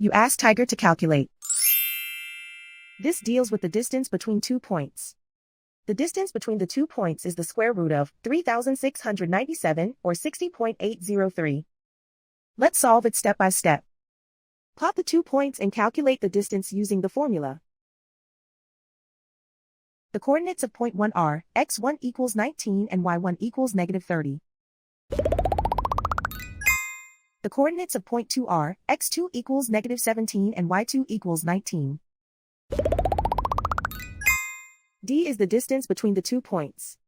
You ask Tiger to calculate. This deals with the distance between 2 points. The distance between the 2 points is the square root of 3,697 or 60.803. Let's solve it step by step. Plot the 2 points and calculate the distance using the formula. The coordinates of point 1 are x1 equals 19 and y1 equals negative 30. The coordinates of point 2 are x2 equals negative 17 and y2 equals 19. D is the distance between the 2 points.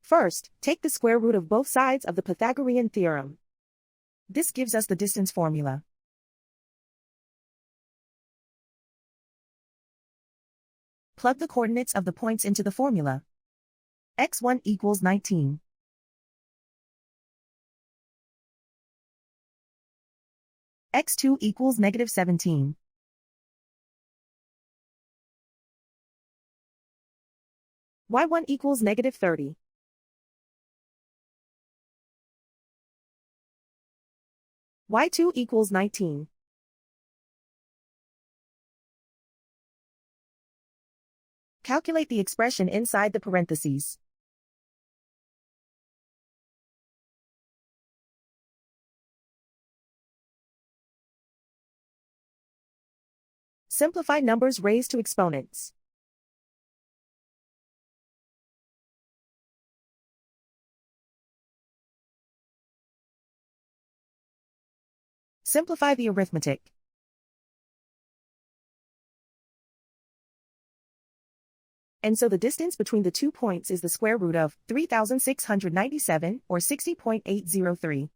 First, take the square root of both sides of the Pythagorean theorem. This gives us the distance formula. Plug the coordinates of the points into the formula. x1 equals 19. x2 equals negative 17. y1 equals negative 30. y2 equals 19. Calculate the expression inside the parentheses. Simplify numbers raised to exponents. Simplify the arithmetic. And so the distance between the 2 points is the square root of 3,697 or 60.803.